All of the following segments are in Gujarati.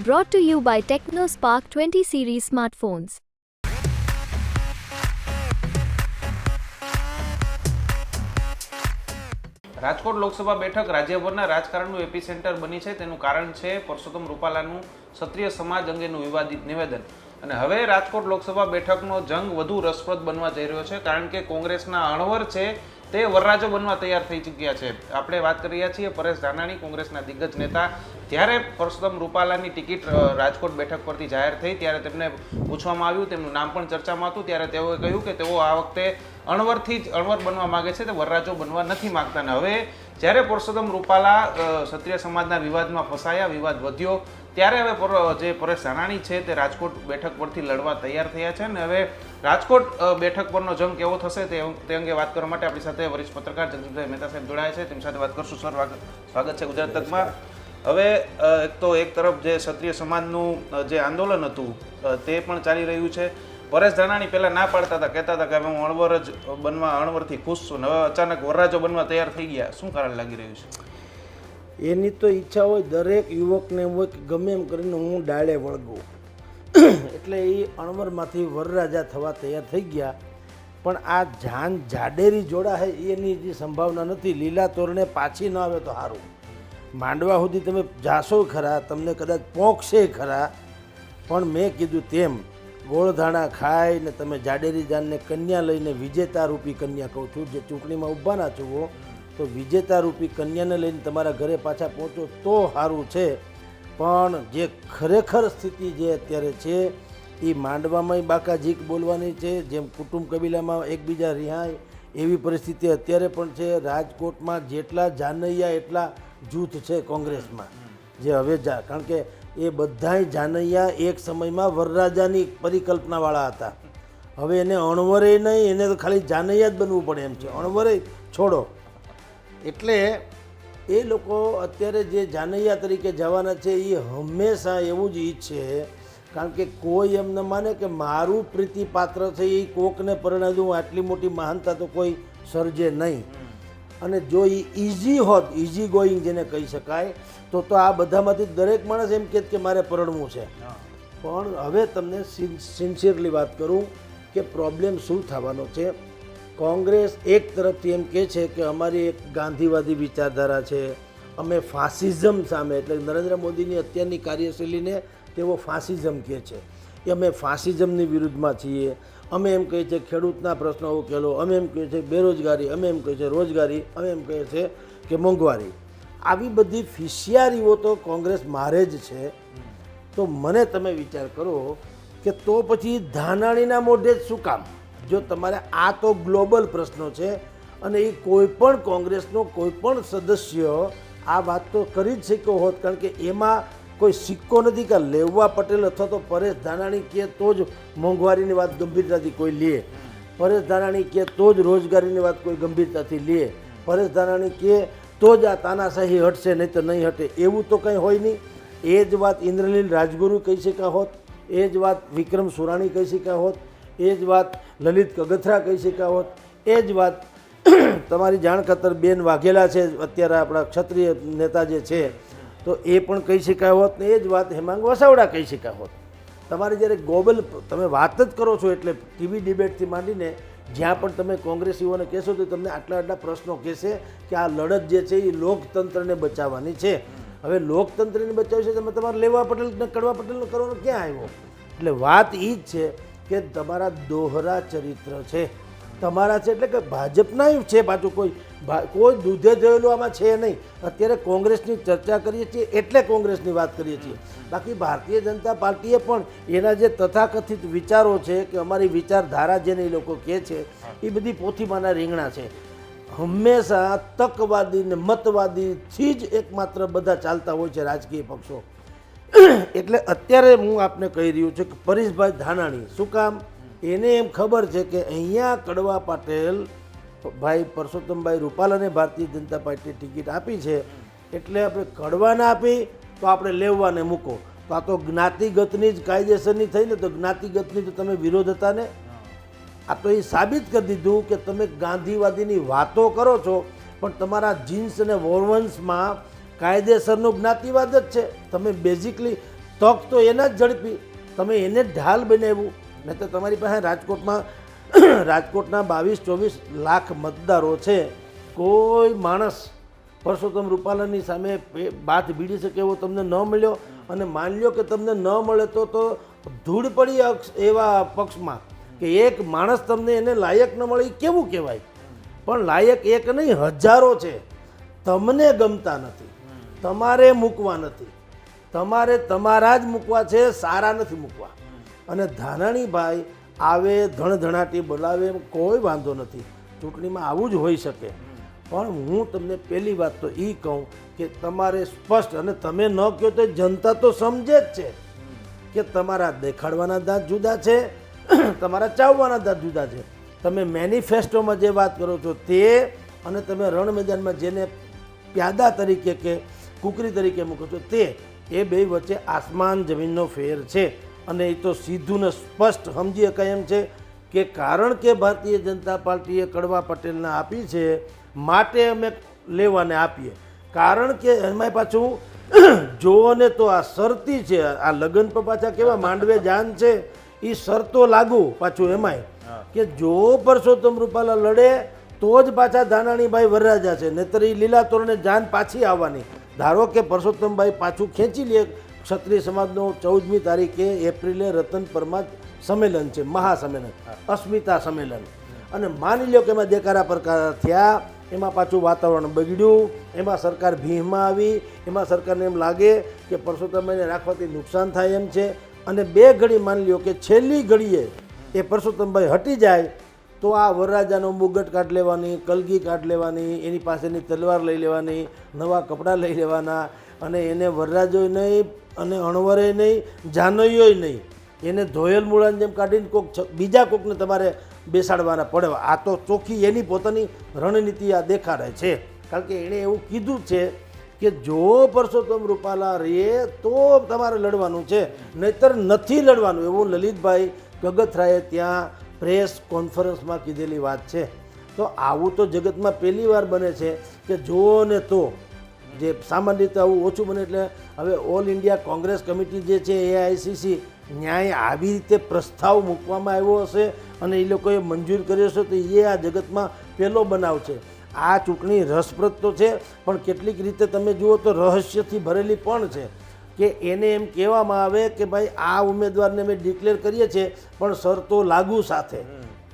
Brought to you by TechnoSpark 20 series smartphones. Rajkot Lok Sabha બેઠક રાજ્યભરના રાજકારણનું એપિસેન્ટર બની છે. તેનું કારણ છે પરસોત્તમ રૂપાલાનું ક્ષત્રિય સમાજ અંગેનું વિવાદિત નિવેદન. અને હવે રાજકોટ લોકસભા બેઠકનો જંગ વધુ રસપ્રદ બનવા જઈ રહ્યો છે, કારણ કે કોંગ્રેસના અણવર છે તે વરરાજો બનવા તૈયાર થઈ ચૂક્યા છે. આપણે વાત કરી રહ્યા છીએ પરેશ ધાનાણી, કોંગ્રેસના દિગ્ગજ નેતા. ત્યારે પરસોત્તમ રૂપાલાની ટિકિટ રાજકોટ બેઠક પરથી જાહેર થઈ ત્યારે તેમને પૂછવામાં આવ્યું, તેમનું નામ પણ ચર્ચામાં હતું. ત્યારે તેઓએ કહ્યું કે તેઓ આ વખતે અણવરથી જ અણવર બનવા માગે છે, તે વરરાજો બનવા નથી માગતા. ને હવે જ્યારે પરસોત્તમ રૂપાલા ક્ષત્રિય સમાજના વિવાદમાં ફસાયા, વિવાદ વધ્યો, ત્યારે હવે જે પરેશ ધાનાણી છે તે રાજકોટ બેઠક પરથી લડવા તૈયાર થયા છે. અને હવે રાજકોટ બેઠક પરનો જંગ કેવો થશે તે અંગે વાત કરવા માટે આપણી સાથે વરિષ્ઠ પત્રકાર જગદીશભાઈ મહેતા સાહેબ જોડાયા છે. તેમની સાથે વાત કરશું. સર, સ્વાગત છે ગુજરાત તકમાં. હવે એક તરફ જે ક્ષત્રિય સમાજનું જે આંદોલન હતું તે પણ ચાલી રહ્યું છે. પરેશ ધાનાણી પહેલા ના પાડતા હતા, કહેતા હતા કે હું અણવરથી ખુશ છું, ને હવે અચાનક વરરાજો બનવા તૈયાર થઈ ગયા. શું કારણ લાગી રહ્યું છે? એની તો ઈચ્છા હોય દરેક યુવકને હોય કે ગમે એમ કરીને હું ડાળે વળગું, એટલે એ અણવરમાંથી વરરાજા થવા તૈયાર થઈ ગયા. પણ આ જાડેરી જોડા હે એની જે સંભાવના નથી. લીલા તોરણે પાછી ન આવે તો સારું. માંડવા સુધી તમે જાશો ખરા, તમને કદાચ પોંખશે ખરા, પણ મેં કીધું તેમ ગોળધાણા ખાઈ ને તમે જાડેરી જાનને કન્યા લઈને વિજેતા રૂપી કન્યા કહું છું, જે ચૂંટણીમાં ઊભા ના છો, તો વિજેતા રૂપી કન્યાને લઈને તમારા ઘરે પાછા પહોંચો તો સારું છે. પણ જે ખરેખર સ્થિતિ જે અત્યારે છે એ માંડવામાં બાકાજીક બોલવાની છે, જેમ કુટુંબ કબીલામાં એકબીજા રિહાય એવી પરિસ્થિતિ અત્યારે પણ છે. રાજકોટમાં જેટલા જાનૈયા એટલા જૂથ છે કોંગ્રેસમાં, જે હવે કારણ કે એ બધાય જાનૈયા એક સમયમાં વરરાજાની પરિકલ્પનાવાળા હતા. હવે એને અણવરે નહીં, એને તો ખાલી જાનૈયા જ બનવું પડે એમ છે. અણવરે છોડો. એટલે એ લોકો અત્યારે જે જાનૈયા તરીકે જવાના છે એ હંમેશા એવું જ ઈચ્છે, કારણ કે કોઈ એમ ન માને કે મારું પ્રીતિપાત્ર છે એ કોકને પરણાવી દઉં, આટલી મોટી મહાનતા તો કોઈ સર્જે નહીં. અને જો એ ઇઝી હોત, ઇઝી ગોઈંગ જેને કહી શકાય, તો આ બધામાંથી દરેક માણસ એમ કહે કે મારે પરણવું છે. પણ હવે તમને સિન્સિયરલી વાત કરું કે પ્રોબ્લેમ શું થવાનો છે. કોંગ્રેસ એક તરફથી એમ કહે છે કે અમારી એક ગાંધીવાદી વિચારધારા છે, અમે ફાસિઝમ સામે, એટલે નરેન્દ્ર મોદીની અત્યારની કાર્યશૈલીને તેઓ ફાસિઝમ કહે છે કે અમે ફાસિઝમની વિરુદ્ધમાં છીએ. અમે એમ કહીએ છીએ ખેડૂતના પ્રશ્નો ઉકેલો, અમે એમ કહીએ છીએ બેરોજગારી, અમે એમ કહીએ છીએ રોજગારી, અમે એમ કહીએ છીએ કે મોંઘવારી. આવી બધી ફિશિયારીઓ તો કોંગ્રેસ મારે જ છે. તો મને તમે વિચાર કરો કે તો પછી ધાનાણીના મોઢે જ શું કામ? જો તમારે આ તો ગ્લોબલ પ્રશ્નો છે, અને એ કોઈ પણ કોંગ્રેસનો કોઈ પણ સદસ્ય આ વાત તો કરી જ શક્યો હોત, કારણ કે એમાં કોઈ સિક્કો નથી કે લેવા પટેલ અથવા તો પરેશ ધાનાણી કહે તો જ મોંઘવારીની વાત ગંભીરતાથી કોઈ લે, પરેશ ધાનાણી કહે તો જ રોજગારીની વાત કોઈ ગંભીરતાથી લે, પરેશ ધાનાણી કહે તો જ આ તાનાશાહી હટશે, નહીં તો નહીં હટે, એવું તો કંઈ હોય નહીં. એ જ વાત ઇન્દ્રનીલ રાજગુરુ કહી શક્યા હોત, એ જ વાત વિક્રમ સુરાણી કહી શક્યા હોત, એ જ વાત લલિત કગથરા કહી શક્યા હોત, એ જ વાત તમારી જાણ ખાતર બેન વાઘેલા છે અત્યારે આપણા ક્ષત્રિય નેતા જે છે, તો એ પણ કહી શકાય હોત, ને એ જ વાત હેમાંગ વસાવડા કહી શક્યા હોત. તમારે જ્યારે ગ્લોબલ તમે વાત જ કરો છો, એટલે ટીવી ડિબેટથી માંડીને જ્યાં પણ તમે કોંગ્રેસીઓને કહેશો તો તમને આટલા પ્રશ્નો કહેશે કે આ લડત જે છે એ લોકતંત્રને બચાવવાની છે. હવે લોકતંત્રને બચાવશે તમે તમારે લેવા પટેલ ને કડવા પટેલનો કરવાનો ક્યાં આવ્યો? એટલે વાત એ જ છે કે તમારા દોહરા ચરિત્ર છે, તમારા છે, એટલે કે ભાજપના છે, પાછું કોઈ દૂધે જોયેલું આમાં છે નહીં. અત્યારે કોંગ્રેસની ચર્ચા કરીએ છીએ એટલે કોંગ્રેસની વાત કરીએ છીએ. બાકી ભારતીય જનતા પાર્ટીએ પણ એના જે તથાકથિત વિચારો છે કે અમારી વિચારધારા જેને એ લોકો કહે છે એ બધી પોથીમાંના રીંગણા છે. હંમેશા તકવાદી ને મતવાદીથી જ એકમાત્ર બધા ચાલતા હોય છે રાજકીય પક્ષો. એટલે અત્યારે હું આપને કહી રહ્યું છું કે પરેશભાઈ ધાનાણી શું કામ? એને એમ ખબર છે કે અહીંયા કડવા પટેલ ભાઈ પરસોત્તમભાઈ રૂપાલાને ભારતીય જનતા પાર્ટીએ ટિકિટ આપી છે, એટલે આપણે કડવાને આપી તો આપણે લેવાને મૂકો, તો આ તો જ્ઞાતિગતની જ કાયદેસરની થઈ ને, તો જ્ઞાતિગતની તો તમે વિરોધ હતા ને. આ તો એ સાબિત કરી દીધું કે તમે ગાંધીવાદીની વાતો કરો છો, પણ તમારા જીન્સ અને વોર્વન્સમાં કાયદેસરનો જ્ઞાતિવાદ જ છે. તમે બેઝિકલી તક તો એના જ ઝડપી, તમે એને જ ઢાલ બનાવ્યું. નહીં તો તમારી પાસે રાજકોટના 22-24 લાખ મતદારો છે. કોઈ માણસ પરસોત્તમ રૂપાલાની સામે બાથ ભીડી શકે એવો તમને ન મળ્યો. અને માની લ્યો કે તમને ન મળે તો ધૂળ પડી એવા પક્ષમાં કે એક માણસ તમને એને લાયક ન મળે, એ કેવું કહેવાય? પણ લાયક એક નહીં, હજારો છે. તમને ગમતા નથી, તમારે મૂકવા નથી, તમારે તમારા જ મૂકવા છે, સારા નથી મૂકવા. અને ધાનાણીભાઈ આવે ધણધણાટી બોલાવે કોઈ વાંધો નથી, ચૂંટણીમાં આવું જ હોઈ શકે. પણ હું તમને પહેલી વાત તો એ કહું કે તમારે સ્પષ્ટ, અને તમે ન કહો તો જનતા તો સમજે જ છે કે તમારા દેખાડવાના દાંત જુદા છે, તમારા ચાવવાના દાંત જુદા છે. તમે મેનિફેસ્ટોમાં જે વાત કરો છો તે, અને તમે રણ મેદાનમાં જેને પ્યાદા તરીકે કે કુકરી તરીકે મૂકો છો તે, એ બે વચ્ચે આસમાન જમીનનો ફેર છે. અને એ તો સીધું ને સ્પષ્ટ સમજી શકાય એમ છે કે કારણ કે ભારતીય જનતા પાર્ટીએ કડવા પટેલને આપી છે માટે અમે લેવાને આપીએ. કારણ કે એમાં પાછું જોવો ને તો આ શરતી છે, આ લગ્ન પર પાછા કેવા માંડવે જાન છે, એ શરતો લાગુ પાછું એમાંય કે જો પરસોત્તમ રૂપાલા લડે તો જ પાછા ધાનાણીભાઈ વરરાજા છે, નહીતર એ લીલા તોરણે જાન પાછી આવવાની. ધારો કે પરસોત્તમભાઈ પાછું ખેંચી લે, ક્ષત્રિય સમાજનો 14મી તારીખે એપ્રિલે રતનપરમાં સંમેલન છે, મહાસંમેલન, અસ્મિતા સંમેલન, અને માની લો કે એમાં દેકારા પ્રકાર થયા, એમાં પાછું વાતાવરણ બગડ્યું, એમાં સરકાર ભીહમાં આવી, એમાં સરકારને એમ લાગે કે પરસોત્તમભાઈને રાખવાથી નુકસાન થાય એમ છે, અને બે ઘડી માની લો કે છેલ્લી ઘડીએ એ પરસોત્તમભાઈ હટી જાય તો આ વરરાજાનો મુગટ કાઢ લેવાની, કલગી કાઢ લેવાની, એની પાસેની તલવાર લઈ લેવાની, નવા કપડાં લઈ લેવાના, અને એને વરરાજોય નહીં અને અણવરે નહીં, જાનોઈઓય નહીં, એને ધોયેલ મૂળાની જેમ કાઢીને બીજા કોકને તમારે બેસાડવાના પડે. આ તો ચોખ્ખી એની પોતાની રણનીતિ આ દેખાડે છે. કારણ કે એણે એવું કીધું છે કે જો પરસોત્તમ રૂપાલા રહે તો તમારે લડવાનું છે, નહીતર નથી લડવાનું. એવું લલિતભાઈ ગગથરાએ ત્યાં પ્રેસ કોન્ફરન્સમાં કીધેલી વાત છે. તો આવું તો જગતમાં પહેલી વાર બને છે કે જુઓ ને તો જે સામાન્ય રીતે આવું ઓછું બને. એટલે હવે ઓલ ઇન્ડિયા કોંગ્રેસ કમિટી જે છે AICC ન્યાય આવી રીતે પ્રસ્તાવ મૂકવામાં આવ્યો હશે અને એ લોકોએ મંજૂર કર્યો હશે તો એ આ જગતમાં પહેલો બનાવ છે. આ ચૂંટણી રસપ્રદ તો છે, પણ કેટલીક રીતે તમે જુઓ તો રહસ્યથી ભરેલી પણ છે કે એને એમ કહેવામાં આવે કે ભાઈ આ ઉમેદવારને અમે ડિક્લેર કરીએ છીએ પણ શરતો લાગુ સાથે,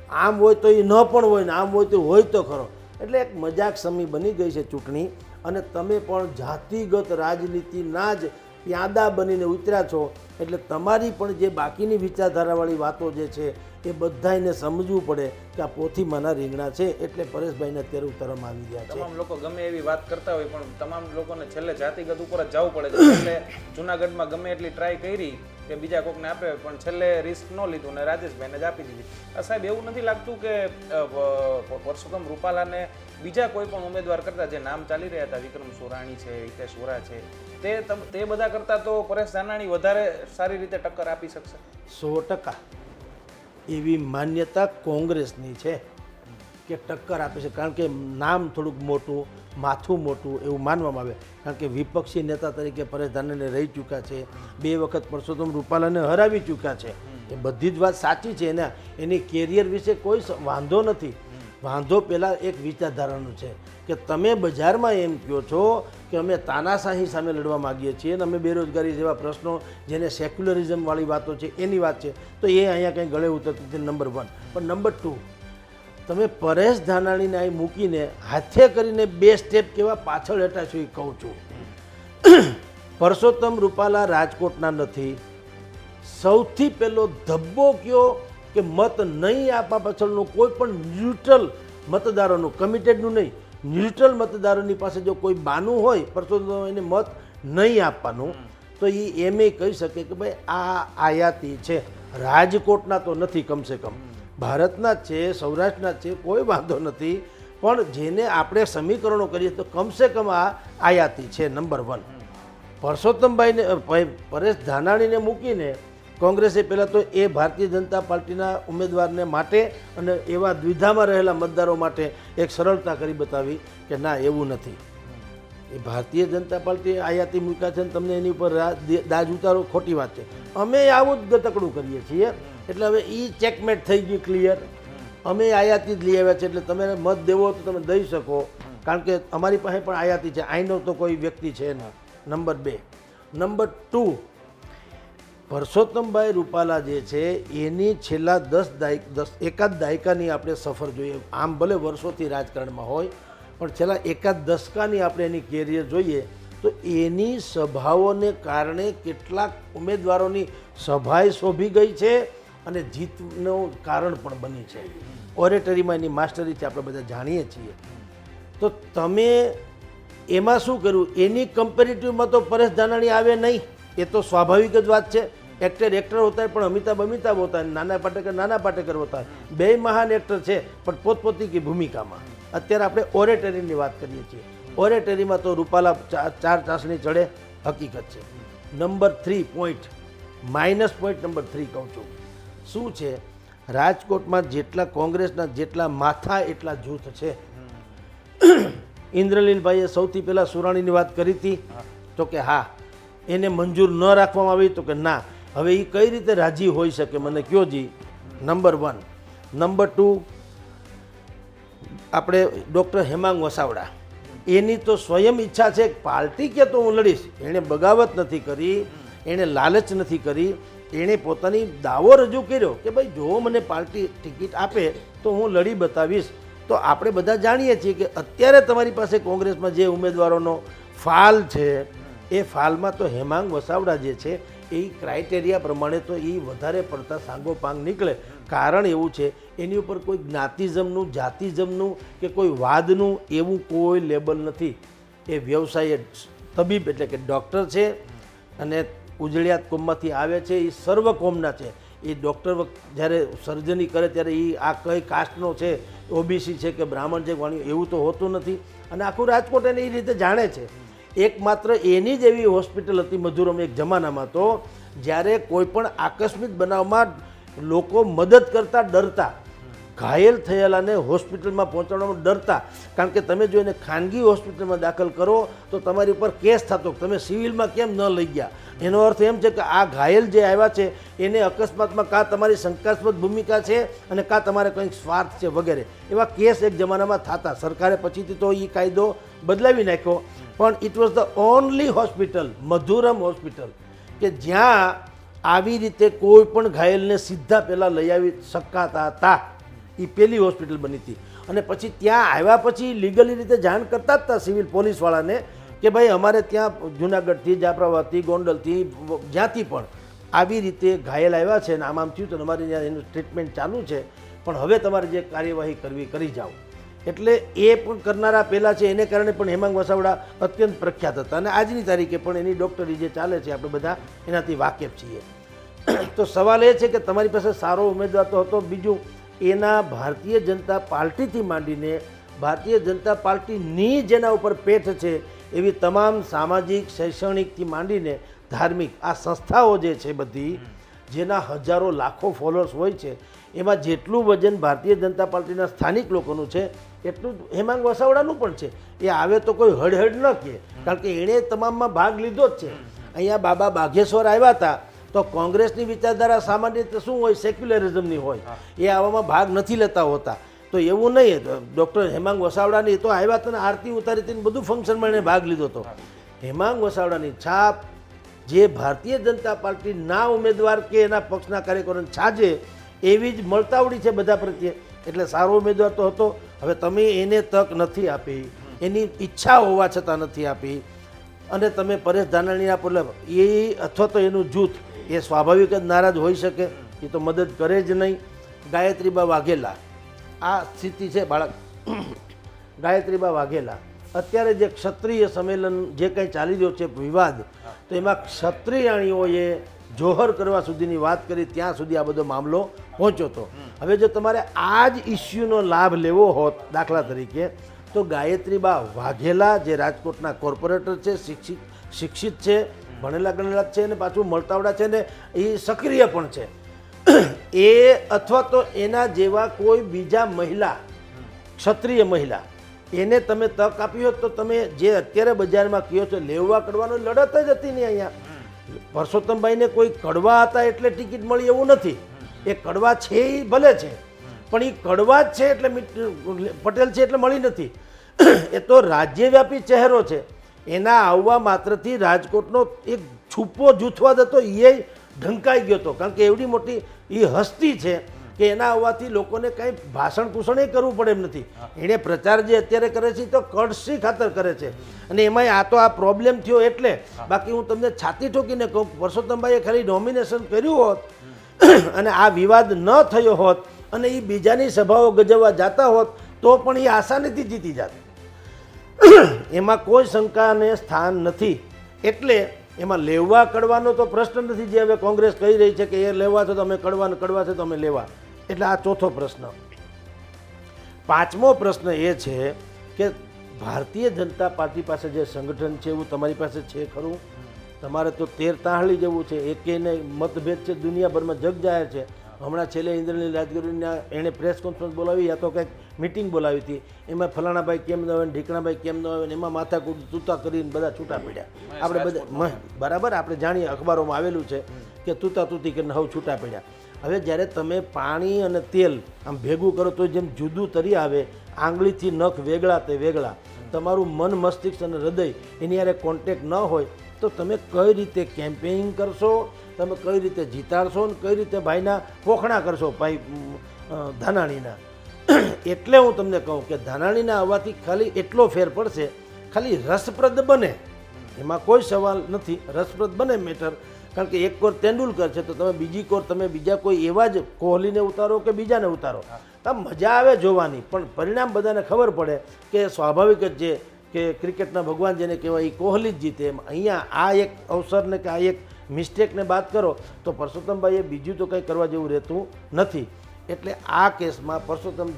આમ હોય તો એ ન પણ હોય ને આમ હોય તો હોય તો ખરો. એટલે એક મજાક સમી બની ગઈ છે ચૂંટણી, અને તમે પણ જાતિગત રાજનીતિના જ પ્યાદા બનીને ઉતર્યા છો. એટલે તમારી પણ જે બાકીની વિચારધારાવાળી વાતો જે છે એ બધાને સમજવું પડે કે આ પોથીમાંના રીંગણા છે. એટલે પરેશભાઈને અત્યારે ઉતારવામાં આવી રહ્યા છે. તમામ લોકો ગમે એવી વાત કરતા હોય પણ તમામ લોકોને છેલ્લે જાતિગત ઉપર જ જવું પડે છે. એટલે જુનાગઢમાં ગમે એટલી ટ્રાય કરી કે બીજા કોકને આપે, પણ છેલ્લે રિસ્ક ન લીધું ને રાજેશભાઈને જ આપી દીધી. સાહેબ, એવું નથી લાગતું કે પરસોત્તમ રૂપાલાને બીજા કોઈ પણ ઉમેદવાર કરતા જે નામ ચાલી રહ્યા હતા, વિક્રમ સોરાણી છે, હિતેશ વોરા છે, તે બધા કરતા તો પરેશ ધાનાણી વધારે સારી રીતે ટક્કર આપી શકશે? 100% એવી માન્યતા કોંગ્રેસની છે કે ટક્કર આપે છે. કારણ કે નામ થોડુંક મોટું, માથું મોટું એવું માનવામાં આવે. કારણ કે વિપક્ષી નેતા તરીકે પરેશ ધાનાણી રહી ચૂક્યા છે, 2 વખત પરસોત્તમ રૂપાલાને હરાવી ચૂક્યા છે. એ બધી જ વાત સાચી છે. એની કેરિયર વિશે કોઈ વાંધો નથી. વાંધો પહેલાં એક વિચારધારાનું છે કે તમે બજારમાં એમ કહો છો કે અમે તાનાશાહી સામે લડવા માગીએ છીએ અને અમે બેરોજગારી જેવા પ્રશ્નો જેને સેક્યુલરિઝમવાળી વાતો છે એની વાત છે, તો એ અહીંયા કંઈ ગળે ઉતરતી નથી, નંબર 1. પણ નંબર 2, તમે પરેશ ધાનાણીને અહીં મૂકીને હાથે કરીને 2 સ્ટેપ કેવા પાછળ હેઠા છું એ કહું છું. પરસોત્તમ રૂપાલા રાજકોટના નથી. સૌથી પહેલો ધબ્બો કયો કે મત નહીં આપવા પાછળનું કોઈ પણ ન્યુટ્રલ મતદારોનું, કમિટેડનું નહીં, ન્યુટ્રલ મતદારોની પાસે જો કોઈ બાનું હોય પરસોત્તમ એને મત નહીં આપવાનું, તો એ એમ કહી શકે કે ભાઈ આ આયાતી છે, રાજકોટના તો નથી, કમસે કમ ભારતના જ છે, સૌરાષ્ટ્રના જ છે, કોઈ વાંધો નથી. પણ જેને આપણે સમીકરણો કરીએ તો કમસે કમ આ આયાતી છે. નંબર 1. પરસોત્તમભાઈને પરેશ ધાનાણીને મૂકીને કોંગ્રેસે પહેલાં તો એ ભારતીય જનતા પાર્ટીના ઉમેદવારને માટે અને એવા દ્વિધામાં રહેલા મતદારો માટે એક સરળતા કરી બતાવી કે ના એવું નથી. એ ભારતીય જનતા પાર્ટી આયાતી મૂક્યા છે ને તમને એની ઉપર દાજ ઉતારો, ખોટી વાત છે. અમે આવું જ ગતકડું કરીએ છીએ. એટલે હવે એ ચેકમેટ થઈ ગયું, ક્લિયર. અમે આયાતી જ લઈ આવ્યા છે, એટલે તમે મત દેવો તો તમે દઈ શકો, કારણ કે અમારી પાસે પણ આયાતી છે. આઈનો તો કોઈ વ્યક્તિ છે ના. નંબર 2. નંબર 2, પરસોત્તમભાઈ રૂપાલા જે છે એની છેલ્લા 10 દાયકાની આપણે સફર જોઈએ. આમ ભલે વર્ષોથી રાજકારણમાં હોય, પણ છેલ્લા એકાદ દશકાની આપણે એની કેરિયર જોઈએ તો એની સભાઓને કારણે કેટલાક ઉમેદવારોની સભાએ શોભી ગઈ છે અને જીતનું કારણ પણ બની છે. ઓરેટરીમાં એની માસ્ટરીથી આપણે બધા જાણીએ છીએ. તો તમે એમાં શું કર્યું? એની કમ્પેરેટિવમાં તો પરેશ ધાનાણી આવે નહીં, એ તો સ્વાભાવિક જ વાત છે. एक्टर होता है પણ અમિતાભ होता है, નાના પાટેકર होता है. બે મહાન એક્ટર છે પણ પોતપોતી की ભૂમિકામાં. અત્યારે આપણે ઓરેટરીની વાત કરીએ છીએ. ઓરેટરીમાં તો રૂપાલા 4 ચાસણી ચડે, હકીકત છે. Number 3 point, minus point number 3 કહું છું. શું છે? રાજકોટમાં જેટલા કોંગ્રેસના જેટલા માથા એટલા જૂથ છે. ઇન્દ્રલીલભાઈએ સૌથી પહેલાં સુરાણીની વાત કરી હતી તો કે હા, એને મંજૂર ન રાખવામાં આવી તો કે ના. હવે એ કઈ રીતે રાજી હોઈ શકે, મને કયો જી. નંબર 1. નંબર 2, આપણે ડૉક્ટર હેમાંગ વસાવડા, એની તો સ્વયં ઈચ્છા છે પાર્ટી કે તો હું લડીશ. એણે બગાવત નથી કરી, એણે લાલચ નથી કરી, એણે પોતાની દાવો રજૂ કર્યો કે ભાઈ જો મને પાર્ટી ટિકિટ આપે તો હું લડી બતાવીશ. તો આપણે બધા જાણીએ છીએ કે અત્યારે તમારી પાસે કોંગ્રેસમાં જે ઉમેદવારોનો ફાલ છે એ ફાલમાં તો હેમાંગ વસાવડા જે છે એ ક્રાઇટેરિયા પ્રમાણે તો એ વધારે પડતા સાંગોપાંગ નીકળે. કારણ એવું છે એની ઉપર કોઈ જ્ઞાતિઝમનું, જાતિઝમનું કે કોઈ વાદનું એવું કોઈ લેબલ નથી. એ વ્યવસાય તબીબ એટલે કે ડૉક્ટર છે અને ઉજળિયાત કોમમાંથી આવે છે. એ સર્વ કોમના છે. એ ડૉક્ટર જ્યારે સર્જરી કરે ત્યારે એ આ કઈ કાસ્ટનો છે, ઓબીસી છે કે બ્રાહ્મણ છે, વાણિયો, એવું તો હોતું નથી. અને આખું રાજકોટ એને એ રીતે જાણે છે. એકમાત્ર એની જ એવી હોસ્પિટલ હતી મધુરમ એક જમાનામાં તો, જ્યારે કોઈ પણ આકસ્મિક બનાવમાં લોકો મદદ કરતા ડરતા, ઘાયલ થયેલાને હોસ્પિટલમાં પહોંચાડવામાં ડરતા. કારણ કે તમે જો એને ખાનગી હોસ્પિટલમાં દાખલ કરો તો તમારી ઉપર કેસ થતો, તમે સિવિલમાં કેમ ન લઈ ગયા. એનો અર્થ એમ છે કે આ ઘાયલ જે આવ્યા છે એને અકસ્માતમાં કાં તમારી શંકાસ્પદ ભૂમિકા છે અને કાં તમારે કંઈક સ્વાર્થ છે વગેરે એવા કેસ એક જમાનામાં થતા. સરકારે પછીથી તો એ કાયદો બદલાવી નાખ્યો, પણ it was the only hospital, Madhuram hospital, કે જ્યાં આવી રીતે કોઈ પણ ઘાયલને સીધા પહેલાં લઈ આવી શકાતા હતા. એ પહેલી હોસ્પિટલ બની હતી. અને પછી ત્યાં આવ્યા પછી લીગલી રીતે જાણ કરતા જ હતા સિવિલ પોલીસવાળાને કે ભાઈ અમારે ત્યાં જુનાગઢથી, જાફરાબાદથી, ગોંડલથી, જ્યાંથી પણ આવી રીતે ઘાયલ આવ્યા છે અને આમ થયું તો અમારી ત્યાં એનું ટ્રીટમેન્ટ ચાલુ છે, પણ હવે તમારે જે કાર્યવાહી કરવી કરી જાઓ. એટલે એ પણ કરનારા પહેલાં છે. એને કારણે પણ હેમાંગ વસાવડા અત્યંત પ્રખ્યાત હતા અને આજની તારીખે પણ એની ડૉક્ટરી જે ચાલે છે આપણે બધા એનાથી વાકેફ છીએ. તો સવાલ એ છે કે તમારી પાસે સારો ઉમેદવાર તો હતો, બીજું એના ભારતીય જનતા પાર્ટીથી માંડીને ભારતીય જનતા પાર્ટીની જેના ઉપર પેઠ છે એવી તમામ સામાજિક, શૈક્ષણિકથી માંડીને ધાર્મિક આ સંસ્થાઓ જે છે બધી, જેના હજારો લાખો ફોલોઅર્સ હોય છે, એમાં જેટલું વજન ભારતીય જનતા પાર્ટીના સ્થાનિક લોકોનું છે એટલું હેમાંગ વસાવડાનું પણ છે. એ આવે તો કોઈ હડહડ ન કહે, કારણ કે એણે તમામમાં ભાગ લીધો જ છે. અહીંયા બાબા બાઘેશ્વર આવ્યા હતા તો કોંગ્રેસની વિચારધારા સામાન્ય રીતે શું હોય, સેક્યુલરિઝમની હોય. એ આવામાં ભાગ નથી લેતા હોતા. તો એવું નહીં, ડૉક્ટર હેમાંગ વસાવડાની તો આવ્યા હતા ને આરતી ઉતારી હતી, બધું ફંક્શનમાં એણે ભાગ લીધો હતો. હેમાંગ વસાવડાની છાપ જે ભારતીય જનતા પાર્ટીના ઉમેદવાર કે એના પક્ષના કાર્યકરોને છાજે એવી જ મળતાવડી છે બધા પ્રત્યે. એટલે સારો ઉમેદવાર તો હતો. હવે તમે એને તક નથી આપી, એની ઈચ્છા હોવા છતાં નથી આપી, અને તમે પરેશ ધાનાણીના એટલે એ અથવા તો એનું જૂથ એ સ્વાભાવિક જ નારાજ હોઈ શકે, એ તો મદદ કરે જ નહીં. ગાયત્રીબા વાઘેલા, આ સ્થિતિ છે બાળક. ગાયત્રીબા વાઘેલા અત્યારે જે ક્ષત્રિય સંમેલન જે કંઈ ચાલી રહ્યો છે વિવાદ, તો એમાં ક્ષત્રિયાણીઓએ જોહર કરવા સુધીની વાત કરી, ત્યાં સુધી આ બધો મામલો પહોંચ્યો હતો. હવે જો તમારે આ જ ઇસ્યુનો લાભ લેવો હોત, દાખલા તરીકે, તો ગાયત્રીબા વાઘેલા જે રાજકોટના કોર્પોરેટર છે, શિક્ષિત છે, ભણેલા ગણેલા છે અને પાછું મળતાવડા છે ને એ સક્રિય પણ છે, એ અથવા તો એના જેવા કોઈ બીજા મહિલા, ક્ષત્રિય મહિલા એને તમે તક આપી હોત તો તમે જે અત્યારે બજારમાં કહો છો લેવા કડવાનો લડત જ હતી ને અહીંયા. પરસોત્તમભાઈને કોઈ કડવા હતા એટલે ટિકિટ મળી એવું નથી. એ કડવા છે એ ભલે છે, પણ એ કડવા જ છે એટલે પટેલ છે એટલે મળી નથી. એ તો રાજ્યવ્યાપી ચહેરો છે. એના આવવા માત્રથી રાજકોટનો એક છૂપો જૂથવાદ હતો એ ઢંકાઈ ગયો હતો, કારણ કે એવડી મોટી એ હસ્તી છે કે એના આવવાથી લોકોને કાંઈ ભાષણ કુષણ એ કરવું પડે એમ નથી. એણે પ્રચાર જે અત્યારે કરે છે તો કડસી ખાતર કરે છે. અને એમાંય આ તો આ પ્રોબ્લેમ થયો એટલે, બાકી હું તમને છાતી ઠોકીને કહું, પરસોત્તમભાઈએ ખાલી નોમિનેશન કર્યું હોત અને આ વિવાદ ન થયો હોત અને એ બીજાની સભાઓ ગજવવા જતા હોત તો પણ એ આસાનીથી જીતી જાત. એમાં કોઈ શંકાને સ્થાન નથી. એટલે એમાં લેવા કડવાનો તો પ્રશ્ન નથી, જે હવે કોંગ્રેસ કહી રહી છે કે એ લેવા છે તો અમે કડવા, કડવા છે તો અમે લેવા. એટલે આ ચોથો પ્રશ્ન. પાંચમો પ્રશ્ન એ છે કે ભારતીય જનતા પાર્ટી પાસે જે સંગઠન છે એવું તમારી પાસે છે ખરું? તમારે તો 13 તાહળી જેવું છે, એકેને મતભેદ છે, દુનિયાભરમાં જગ જાહેર છે. હમણાં છેલ્લે ઇન્દ્રનીલ રાજગુરુના એણે પ્રેસ કોન્ફરન્સ બોલાવી યા તો કંઈક મિટિંગ બોલાવી હતી, એમાં ફલાણાભાઈ કેમ ન આવે ને ઢીકણાભાઈ કેમ ન આવે ને એમાં માથાકૂટ તૂતા કરીને બધા છૂટા પડ્યા. આપણે બધા બરાબર આપણે જાણીએ, અખબારોમાં આવેલું છે કે તૂતા તૂતી કરીને હવે છૂટા પડ્યા. હવે જ્યારે તમે પાણી અને તેલ આમ ભેગું કરો તો જેમ જુદું તરી આવે, આંગળીથી નખ વેગળા તે વેગળા, તમારું મન મસ્તિષ્ક અને હૃદય એની યારે કોન્ટેક્ટ ન હોય તો તમે કઈ રીતે કેમ્પેઇનિંગ કરશો, તમે કઈ રીતે જીતાડશો ને કઈ રીતે ભાઈના પોખણા કરશો ભાઈ ધાનાણીના. એટલે હું તમને કહું કે ધાનાણીના આવવાથી ખાલી એટલો ફેર પડશે, ખાલી રસપ્રદ બને એમાં કોઈ સવાલ નથી, રસપ્રદ બને મેટર. કારણ કે એક કોર તેંડુલકર છે તો તમે બીજી કોર તમે બીજા કોઈ એવા જ કોહલીને ઉતારો કે બીજાને ઉતારો, તો મજા આવે જોવાની, પણ પરિણામ બધાને ખબર પડે કે સ્વાભાવિક જ છે કે ક્રિકેટના ભગવાન જેને કહેવાય એ કોહલી જ જીતે. એમ અહીંયા આ એક અવસરને કે આ એક મિસ્ટેકને બાદ કરો તો પરસોત્તમભાઈએ બીજું તો કંઈ કરવા જેવું રહેતું નથી. એટલે આ કેસમાં પરસોત્તમ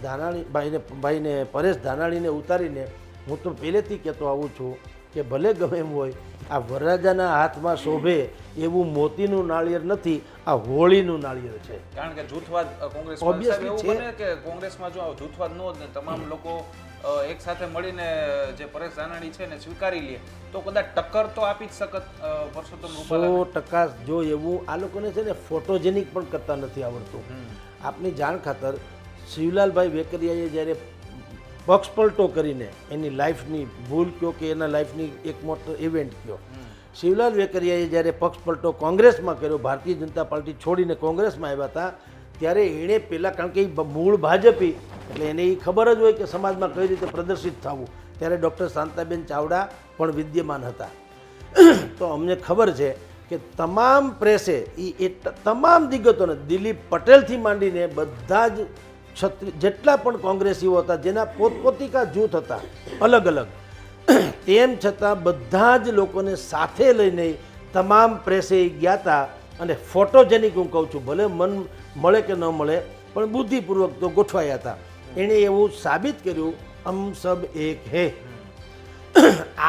ભાઈને પરેશ ધાનાણીને ઉતારીને હું તો પહેલેથી કહેતો આવું છું કે ભલે ગમે એમ હોય, આ વરરાજાના હાથમાં શોભે એવું મોતીનું નાળિયેર નથી, આ હોળીનું નાળિયેર છે. કારણ કે જૂથવાદ કોંગ્રેસમાં એવું બને કે કોંગ્રેસમાં જો આવો જૂથવાદ ન હોત ને તમામ લોકો એક સાથે મળીને જે પરેશ ધાનાણી છે ને સ્વીકારી લે તો કદાચ ટક્કર તો આપી જ શકત પરસોત્તમ રૂપાલા. 100% જો એવું આ લોકોને છે ને ફોટોજેનિક પણ કરતા નથી આવડતું. આપની જાણ ખાતર શિવલાલભાઈ વેકરિયાએ જ્યારે પક્ષપલટો કરીને એની લાઈફની ભૂલ કહો કે એના લાઈફની એક મોટો ઇવેન્ટ કહો, શિવલાલ વેકરિયાએ જ્યારે પક્ષપલટો કોંગ્રેસમાં કર્યો, ભારતીય જનતા પાર્ટી છોડીને કોંગ્રેસમાં આવ્યા હતા, ત્યારે એણે પહેલાં, કારણ કે એ મૂળ ભાજપી એટલે એને એ ખબર જ હોય કે સમાજમાં કઈ રીતે પ્રદર્શિત થવું, ત્યારે ડૉક્ટર શાંતાબેન ચાવડા પણ વિદ્યમાન હતા. તો અમને ખબર છે કે તમામ પ્રેસે એ તમામ દિગ્ગતોને દિલીપ પટેલથી માંડીને બધા જ જેટલા પણ કોંગ્રેસીઓ હતા જેના પોતપોતિકા જૂથ હતા અલગ અલગ, તેમ છતાં બધા જ લોકોને સાથે લઈને તમામ પ્રેસે ગયા હતા. અને ફોટોજેનિક હું કહું છું, ભલે મન મળે કે ન મળે પણ બુદ્ધિપૂર્વક તો ગોઠવાયા હતા. એણે એવું સાબિત કર્યું હમ સબ એક હે.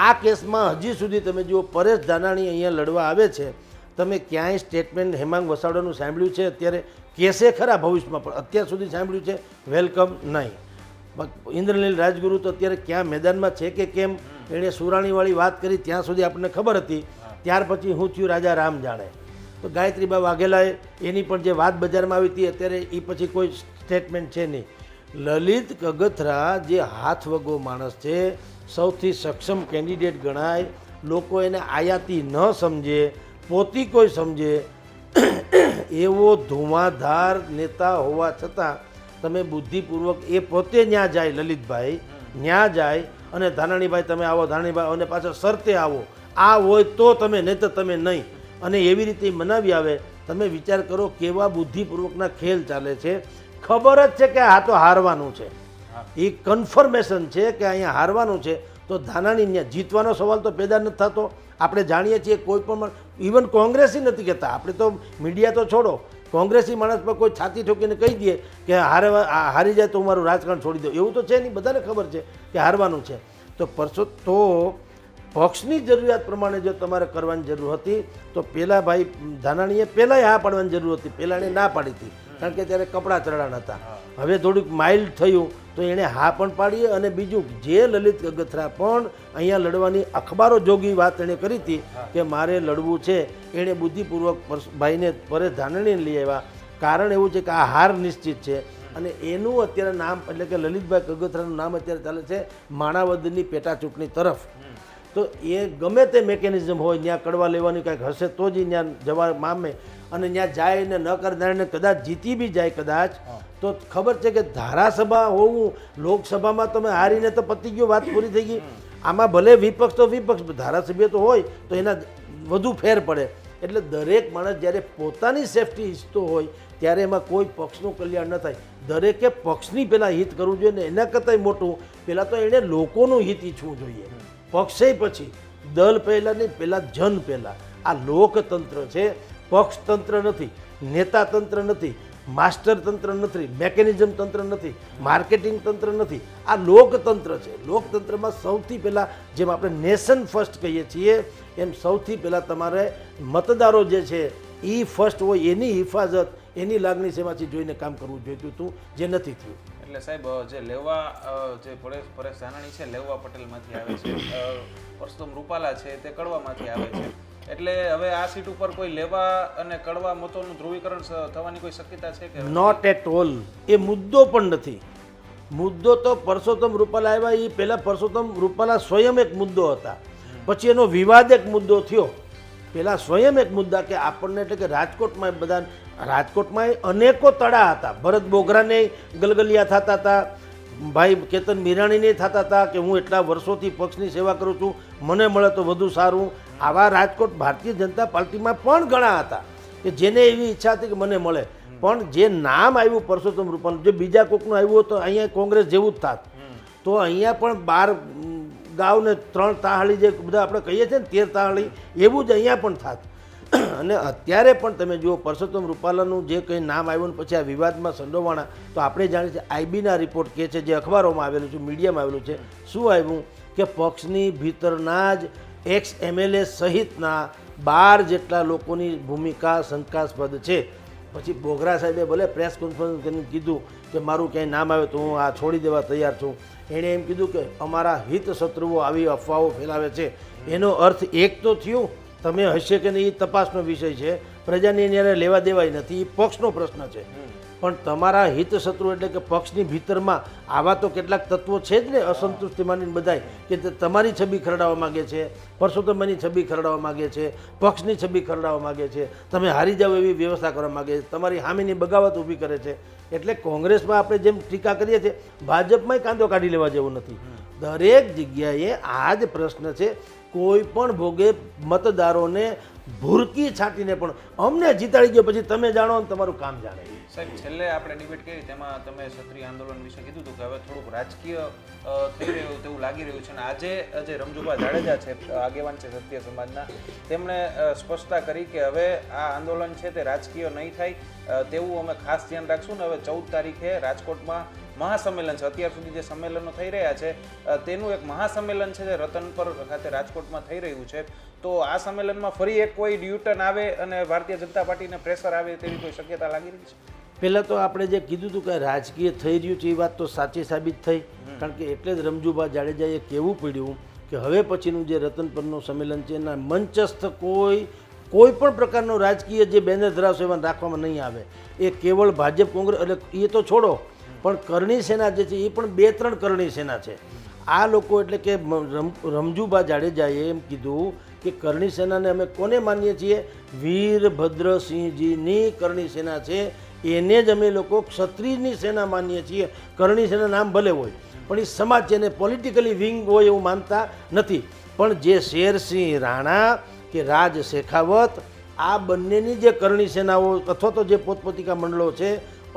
આ કેસમાં હજી સુધી તમે જુઓ પરેશ ધાનાણી અહીંયા લડવા આવે છે, તમે ક્યાંય સ્ટેટમેન્ટ હેમાંગ વસાવડાનું સાંભળ્યું છે? અત્યારે કેસે ખરા ભવિષ્યમાં, પણ અત્યાર સુધી સાંભળ્યું છે વેલકમ નહીં. ઇન્દ્રનીલ રાજગુરુ તો અત્યારે ક્યાં મેદાનમાં છે કે કેમ, એણે સુરાણીવાળી વાત કરી ત્યાં સુધી આપણને ખબર હતી, ત્યાર પછી હું થયું રાજા રામ જાણે. તો ગાયત્રીબા વાઘેલાએ એની પણ જે વાત બજારમાં આવી હતી અત્યારે એ પછી કોઈ સ્ટેટમેન્ટ છે નહીં. લલિત કગથરા જે હાથ વગો માણસ છે, સૌથી સક્ષમ કેન્ડિડેટ ગણાય, લોકો એને આયાતી ન સમજે, પોતી કોઈ સમજે એવો ધુમાધાર નેતા હોવા છતાં તમે બુદ્ધિપૂર્વક એ પોતે ન્યા જાય, લલિતભાઈ ન્યા જાય અને ધાનાણીભાઈ તમે આવો, ધાનાણીભાઈ અને પાછળ શરતે આવો, આ હોય તો તમે, નહીં તો તમે નહીં, અને એવી રીતે મનાવી આવે. તમે વિચાર કરો કેવા બુદ્ધિપૂર્વકના ખેલ ચાલે છે. ખબર જ છે કે આ તો હારવાનું છે, એ કન્ફર્મેશન છે કે અહીંયા હારવાનું છે. તો ધાનાણી જીતવાનો સવાલ તો પેદા નથી થતો. આપણે જાણીએ છીએ કોઈ પણ, ઇવન કોંગ્રેસી નથી કહેતા, આપણે તો મીડિયા તો છોડો, કોંગ્રેસી માણસ પર કોઈ છાતી ઠોકીને કહી દે કે હારી જાય તો હું મારું રાજકારણ છોડી દઉં, એવું તો છે નહીં. બધાને ખબર છે કે હારવાનું છે. તો પક્ષની જરૂરિયાત પ્રમાણે જો તમારે કરવાની જરૂર હતી તો પહેલાં ભાઈ ધાનાણીએ પહેલાંય હા પાડવાની જરૂર હતી, પહેલાં એને ના પાડી હતી કારણ કે ત્યારે કપડાં ચડાણ હતા. હવે થોડુંક માઇલ્ડ થયું તો એણે હા પણ પાડી. અને બીજું જે લલિત કગથરા પણ અહીંયા લડવાની અખબારો જોગી વાત એણે કરી હતી કે મારે લડવું છે, એણે બુદ્ધિપૂર્વક ભાઈને પરેશ ધાનાણીને લઈ આવ્યા. કારણ એવું છે કે આ હાર નિશ્ચિત છે અને એનું અત્યારે નામ એટલે કે લલિતભાઈ કગથરાનું નામ અત્યારે ચાલે છે માણાવદરની પેટા ચૂંટણી તરફ. તો એ ગમે તે મિકેનિઝમ હોય ત્યાં કડવા લેવાની કાંઈક હશે તો જ ત્યાં જવા મામે. અને ત્યાં જાય ને ન કરનારને કદાચ જીતી બી જાય કદાચ તો ખબર છે કે ધારાસભા હોવું, લોકસભામાં તમે હારીને તો પતી ગયો, વાત પૂરી થઈ ગઈ. આમાં ભલે વિપક્ષ તો વિપક્ષ, ધારાસભ્ય તો હોય તો એના વધુ ફેર પડે. એટલે દરેક માણસ જ્યારે પોતાની સેફટી ઈચ્છતો હોય ત્યારે એમાં કોઈ પક્ષનું કલ્યાણ ન થાય. દરેકે પક્ષની પહેલાં હિત કરવું જોઈએ ને એના કરતાંય મોટું પહેલાં તો એણે લોકોનું હિત ઈચ્છવું જોઈએ. પક્ષે પછી, દલ પહેલાં નહીં, પહેલાં જન પહેલાં. આ લોકતંત્ર છે, પક્ષતંત્ર નથી, નેતા તંત્ર નથી, માસ્ટર તંત્ર નથી, મેકેનિઝમ તંત્ર નથી, માર્કેટિંગ તંત્ર નથી. આ લોકતંત્ર છે. લોકતંત્રમાં સૌથી પહેલાં જેમ આપણે નેશન ફર્સ્ટ કહીએ છીએ એમ સૌથી પહેલાં તમારે મતદારો જે છે એ ફર્સ્ટ હોય, એની હિફાજત, એની લાગણી સેવાથી જોઈને કામ કરવું જોઈતું હતું, જે નથી થયું. એટલે સાહેબ જે લેવા જે પરેશ ધાનાણી છે લેવા પટેલમાંથી આવે છે, પરસોત્તમ રૂપાલા છે તે કડવામાંથી આવે છે. એટલે હવે આ સીટ ઉપર કોઈ લેવા અને કડવા મતોનું ધ્રુવીકરણ થવાની કોઈ શક્યતા છે કે? Not at all. એ મુદ્દો પણ નથી. મુદ્દો તો પરસોત્તમ રૂપાલા આવ્યા એ પહેલાં પરસોત્તમ રૂપાલા સ્વયં એક મુદ્દો હતા, પછી એનો વિવાદ એક મુદ્દો થયો. પહેલાં સ્વયં એક મુદ્દા કે આપણને એટલે કે રાજકોટમાં અનેકો તળા હતા. ભરત બોગરાને ગલગલિયા થતા હતા, ભાઈ કેતન મીરાણીને થતા હતા કે હું એટલા વર્ષોથી પક્ષની સેવા કરું છું, મને મળે તો વધુ સારું. આવા રાજકોટ ભારતીય જનતા પાર્ટીમાં પણ ઘણા હતા કે જેને એવી ઈચ્છા હતી કે મને મળે. પણ જે નામ આવ્યું પરસોત્તમ રૂપાલા, જો બીજા કોકનું આવ્યું તો અહીંયા કોંગ્રેસ જેવું જ થાત. તો અહીંયા પણ 12 ગાવ ને 3 તાહળી જે બધા આપણે કહીએ છીએ ને 13 તાહળી, એવું જ અહીંયા પણ થાત. અને અત્યારે પણ તમે જુઓ પરસોત્તમ રૂપાલાનું જે કંઈ નામ આવ્યું ને પછી આ વિવાદમાં સંડોવાણા, તો આપણે જાણીએ છીએ આઈબીના રિપોર્ટ કહે છે, જે અખબારોમાં આવેલું છે, મીડિયામાં આવેલું છે, શું આવ્યું કે પક્ષની ભીતરના જ એક્સ MLA સહિતના 12 જેટલા લોકોની ભૂમિકા શંકાસ્પદ છે. પછી બોગરા સાહેબે ભલે પ્રેસ કોન્ફરન્સ કરીને કીધું કે મારું ક્યાંય નામ આવે તો હું આ છોડી દેવા તૈયાર છું. એણે એમ કીધું કે અમારા હિત શત્રુઓ આવી અફવાઓ ફેલાવે છે. એનો અર્થ એક તો થયું, તમે હશે કે નહીં એ તપાસનો વિષય છે, પ્રજાની એને લેવા દેવાય નથી, એ પક્ષનો પ્રશ્ન છે. પણ તમારા હિત શત્રુ એટલે કે પક્ષની ભીતરમાં આવા તો કેટલાક તત્વો છે જ ને, અસંતુષ્ટિ માનીને બધાય કે તમારી છબી ખરડાવવા માગે છે, પરસોત્તમની છબી ખરડાવવા માગે છે, પક્ષની છબી ખરડાવવા માગે છે, તમે હારી જાઓ એવી વ્યવસ્થા કરવા માગે છે, તમારી હામીની બગાવત ઊભી કરે છે. એટલે કોંગ્રેસમાં આપણે જેમ ટીકા કરીએ છીએ, ભાજપમાં કાંદો કાઢી લેવા જેવું નથી. દરેક જગ્યાએ આ જ પ્રશ્ન છે. કોઈ પણ ભોગે મતદારોને ભૂરકી છાંટીને પણ અમને જીતાડી ગયો પછી તમે જાણો ને તમારું કામ જાણે. સાહેબ છેલ્લે આપણે ડિબેટ કરી તેમાં તમે ક્ષત્રિય આંદોલન વિશે કીધું હતું કે હવે થોડુંક રાજકીય થઈ રહ્યું તેવું લાગી રહ્યું છે. અને આજે જે રમજુભા જાડેજા છે, આગેવાન છે ક્ષત્રિય સમાજના, તેમણે સ્પષ્ટતા કરી કે હવે આ આંદોલન છે તે રાજકીય નહીં થાય તેવું અમે ખાસ ધ્યાન રાખશું. ને હવે 14 તારીખે રાજકોટમાં મહાસંમેલન છે. અત્યાર સુધી જે સંમેલનો થઈ રહ્યા છે તેનું એક મહાસંમેલન છે જે રતનપર ખાતે રાજકોટમાં થઈ રહ્યું છે. તો આ સંમેલનમાં ફરી એક કોઈ ન્યૂટન આવે અને ભારતીય જનતા પાર્ટીને પ્રેશર આવે તેવી કોઈ શક્યતા લાગી રહી છે? પહેલાં તો આપણે જે કીધું હતું કે રાજકીય થઈ રહ્યું છે એ વાત તો સાચી સાબિત થઈ. કારણ કે એટલે જ રમજુભા જાડેજાએ કહેવું પડ્યું કે હવે પછીનું જે રતનપરનું સંમેલન છે એના મંચસ્થ કોઈ પણ પ્રકારનો રાજકીય જે બેનર ધરાવશે એવા રાખવામાં નહીં આવે. એ કેવળ ભાજપ કોંગ્રેસ એટલે એ તો છોડો, પણ કરણી સેના જે છે એ પણ 2-3 કરણી સેના છે. આ લોકો એટલે કે રમજુભા જાડેજાએ એમ કીધું કે કરણી સેનાને અમે કોને માનીએ છીએ? વીરભદ્રસિંહજીની કરણી સેના છે, એને જ અમે લોકો ક્ષત્રિયની સેના માનીએ છીએ. કરણી સેના નામ ભલે હોય પણ એ સમાજ છે, એને પોલિટિકલી વિંગ હોય એવું માનતા નથી. પણ જે શેરસિંહ રાણા કે રાજ શેખાવત, આ બંનેની જે કરણી સેનાઓ અથવા તો જે પોતપોતિકા મંડળો છે,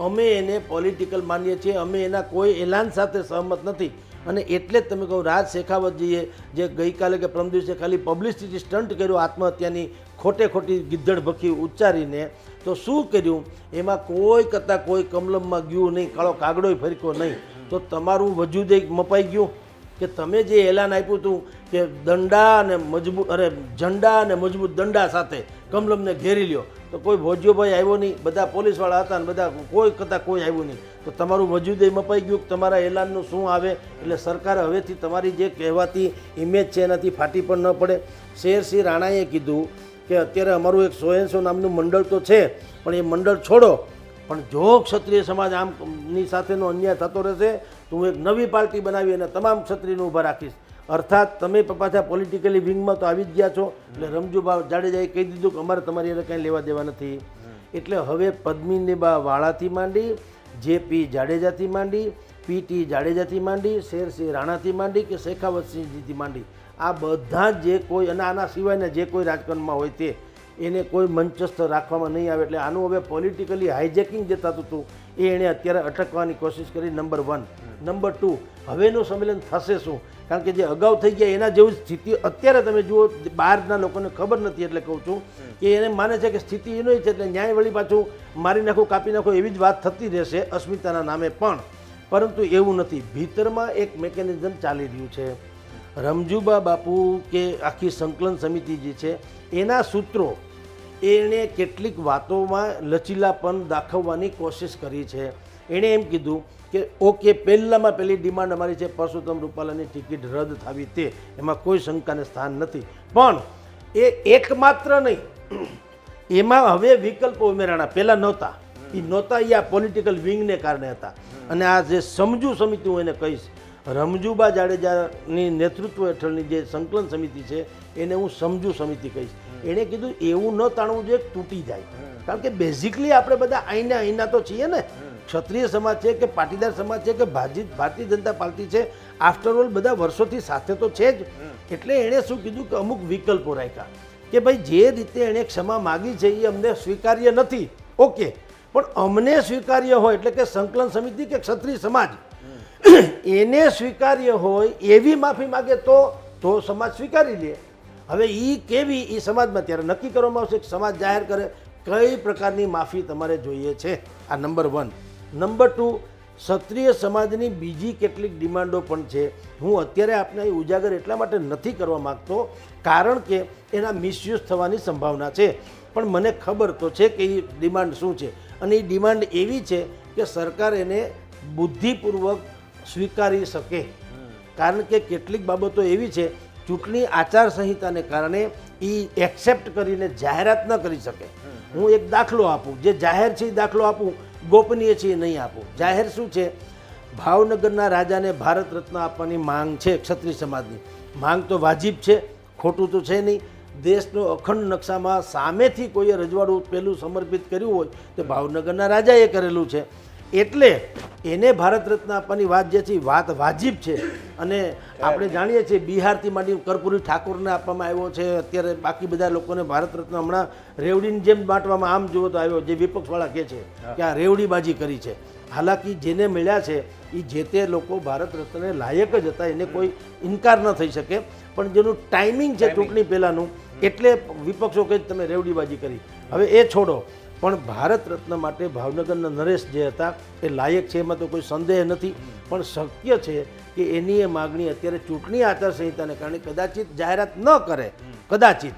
અમે એને પોલિટિકલ માનીએ છીએ. અમે એના કોઈ એલાન સાથે સહમત નથી. અને એટલે જ તમે કહો, રાજ શેખાવતજીએ જે ગઈકાલે કે પરમ દિવસે ખાલી પબ્લિસિટી સ્ટન્ટ કર્યો આત્મહત્યાની ખોટી ગિદ્દડ ભખી ઉચ્ચારીને, તો શું કર્યું? એમાં કોઈ કરતાં કોઈ કમલમમાં ગયું નહીં, કાળો કાગડોય ફરક્યો નહીં. તો તમારું વજૂદ એક મપાઈ ગયું કે તમે જે એલાન આપ્યું હતું કે ઝંડા અને મજબૂત દંડા સાથે કમલમને ઘેરી લ્યો, તો કોઈ ભોજ્યોભાઈ આવ્યો નહીં, બધા પોલીસવાળા હતા ને બધા કોઈ કરતાં કોઈ આવ્યું નહીં. તો તમારું વજૂદે મપાઈ ગયું કે તમારા એલાનનું શું આવે. એટલે સરકાર હવેથી તમારી જે કહેવાતી ઇમેજ છે એનાથી ફાટી પણ ન પડે. શેરસિંહ રાણાએ કીધું કે અત્યારે અમારું એક 100 નામનું મંડળ તો છે, પણ એ મંડળ છોડો, પણ જો ક્ષત્રિય સમાજ આમની સાથેનો અન્યાય થતો રહેશે તો હું એક નવી પાર્ટી બનાવી અને તમામ ક્ષત્રિયને ઊભા રાખીશ. અર્થાત તમે પાછા પોલિટિકલી વિંગમાં તો આવી જ ગયા છો. એટલે રમજુબા જાડેજાએ કહી દીધું કે અમારે તમારી એને કંઈ લેવા દેવા નથી. એટલે હવે પદ્મિનીબા વાળાથી માંડી, જેપી જાડેજાથી માંડી, પીટી જાડેજાથી માંડી, શેરસિંહ રાણાથી માંડી કે શેખાવતસિંહજીથી માંડી, આ બધા જે કોઈ અને આના સિવાયના જે કોઈ રાજકારણમાં હોય તે એને કોઈ મંચસ્થ રાખવામાં નહીં આવે. એટલે આનું હવે પોલિટિકલી હાઇજેકિંગ જે થતું હતું એ એણે અત્યારે અટકવાની કોશિશ કરી. નંબર 1. નંબર 2, હવેનું સંમેલન થશે શું? કારણ કે જે અગાઉ થઈ ગયા એના જેવી સ્થિતિ અત્યારે તમે જુઓ, બહારના લોકોને ખબર નથી. એટલે કહું છું કે એને માને છે કે સ્થિતિ એનો છે, એટલે ન્યાય વળી પાછું મારી નાખો, કાપી નાખો એવી જ વાત થતી રહેશે અસ્મિતાના નામે. પણ પરંતુ એવું નથી. ભીતરમાં એક મેકેનિઝમ ચાલી રહ્યું છે. રમજુબા બાપુ કે આખી સંકલન સમિતિ જે છે એના સૂત્રો એણે કેટલીક વાતોમાં લચીલાપન દાખવવાની કોશિશ કરી છે. એણે એમ કીધું કે ઓકે, પહેલામાં પહેલી ડિમાન્ડ અમારી છે પરસોત્તમ રૂપાલાની ટિકિટ રદ થવી, તે એમાં કોઈ શંકાને સ્થાન નથી. પણ એ એકમાત્ર નહીં, એમાં હવે વિકલ્પો ઉમેરાણા. પહેલાં નહોતા. એ નહોતા, એ આ પોલિટિકલ વિંગને કારણે હતા. અને આ જે સમજુ સમિતિ હું એને કહીશ, રમજુબા જાડેજાની નેતૃત્વ હેઠળની જે સંકલન સમિતિ છે એને હું સમજુ સમિતિ કહીશ. એણે કીધું એવું ન તાણવું જોઈએ તૂટી જાય. કારણ કે બેઝિકલી આપણે બધા અહીંના તો છીએ ને, ક્ષત્રિય સમાજ છે કે પાટીદાર સમાજ છે કે ભારતીય જનતા પાર્ટી છે, આફ્ટરઓલ બધા વર્ષોથી સાથે તો છે જ. એટલે એણે શું કીધું કે અમુક વિકલ્પો રાખ્યા કે ભાઈ જે રીતે એણે ક્ષમા માગી છે એ અમને સ્વીકાર્ય નથી, ઓકે, પણ અમને સ્વીકાર્ય હોય એટલે કે સંકલન સમિતિ કે ક્ષત્રિય સમાજ એને સ્વીકાર્ય હોય એવી માફી માગે તો સમાજ સ્વીકારી લે. હવે એ કેવી એ સમાજમાં ત્યારે નક્કી કરવામાં આવશે. સમાજ જાહેર કરે કઈ પ્રકારની માફી તમારે જોઈએ છે. આ નંબર 1. નંબર 2, ક્ષત્રિય સમાજની બીજી કેટલીક ડિમાન્ડો પણ છે. હું અત્યારે આપને અહીં ઉજાગર એટલા માટે નથી કરવા માગતો કારણ કે એના મિસયુઝ થવાની સંભાવના છે. પણ મને ખબર તો છે કે એ ડિમાન્ડ શું છે. અને એ ડિમાન્ડ એવી છે કે સરકાર એને બુદ્ધિપૂર્વક સ્વીકારી શકે. કારણ કે કેટલીક બાબતો એવી છે ચૂંટણી આચારસંહિતાને કારણે એ એક્સેપ્ટ કરીને જાહેરાત ન કરી શકે. હું એક દાખલો આપું, જે જાહેર છે એ દાખલો આપું, ગોપનીય છે એ નહીં આપું. જાહેર શું છે, ભાવનગરના રાજાને ભારત રત્ન આપવાની માંગ છે ક્ષત્રિય સમાજની. માંગ તો વાજિબ છે, ખોટું તો છે નહીં. દેશનો અખંડ નકશામાં સામેથી કોઈએ રજવાડું પહેલું સમર્પિત કર્યું હોય તો ભાવનગરના રાજાએ કરેલું છે. એટલે એને ભારત રત્ન આપવાની વાત જે છે એ વાત વાજિબ છે. અને આપણે જાણીએ છીએ બિહારથી માંડી કર્પૂરી ઠાકોરને આપવામાં આવ્યો છે. અત્યારે બાકી બધા લોકોને ભારત રત્ન હમણાં રેવડીની જેમ બાંટવામાં આમ જુઓ તો આવ્યો, જે વિપક્ષવાળા કહે છે કે આ રેવડીબાજી કરી છે. હાલાકી જેને મળ્યા છે એ જે તે લોકો ભારત રત્નને લાયક જ હતા, એને કોઈ ઇનકાર ન થઈ શકે. પણ જેનું ટાઈમિંગ છે ચૂંટણી પહેલાંનું, એટલે વિપક્ષો કહે તમે રેવડીબાજી કરી. હવે એ છોડો, પણ ભારત રત્ન માટે ભાવનગરના નરેશ જે હતા એ લાયક છે, એમાં તો કોઈ સંદેહ નથી. પણ શક્ય છે કે એની એ માગણી અત્યારે ચૂંટણી આચારસંહિતાને કારણે કદાચિત જાહેરાત ન કરે, કદાચિત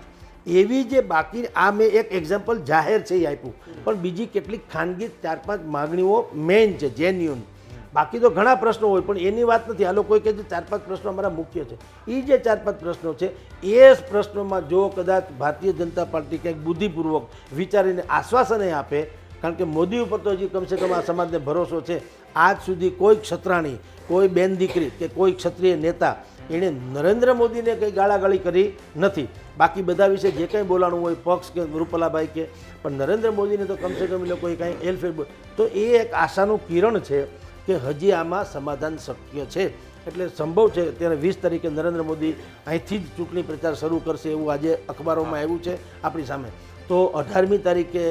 એવી જે બાકી, આ મેં એક એક્ઝામ્પલ જાહેર છે એ આપ્યું, પણ બીજી કેટલીક ખાનગી 4-5 માગણીઓ મેઇન છે, જેન્યુન. બાકી તો ઘણા પ્રશ્નો હોય પણ એની વાત નથી. આ લોકો કહે છે 4-5 પ્રશ્નો અમારા મુખ્ય છે. એ જે 4-5 પ્રશ્નો છે એ પ્રશ્નોમાં જો કદાચ ભારતીય જનતા પાર્ટી કંઈક બુદ્ધિપૂર્વક વિચારીને આશ્વાસને આપે, કારણ કે મોદી ઉપર તો હજી કમસે કમ આ સમાજને ભરોસો છે. આજ સુધી કોઈ ક્ષત્રાણી, કોઈ બેન દીકરી કે કોઈ ક્ષત્રિય નેતા એણે નરેન્દ્ર મોદીને કંઈ ગાળાગાળી કરી નથી. બાકી બધા વિશે જે કંઈ બોલાણું હોય, પક્ષ કે રૂપાલાભાઈ કે, પણ નરેન્દ્ર મોદીને તો કમસે કમ એ લોકોએ કાંઈ એલફેર. તો એ એક આશાનું કિરણ છે કે હજી આમાં સમાધાન શક્ય છે. એટલે સંભવ છે અત્યારે 20 તારીખે નરેન્દ્ર મોદી અહીંથી જ ચૂંટણી પ્રચાર શરૂ કરશે એવું આજે અખબારોમાં આવ્યું છે આપણી સામે. તો 18મી તારીખે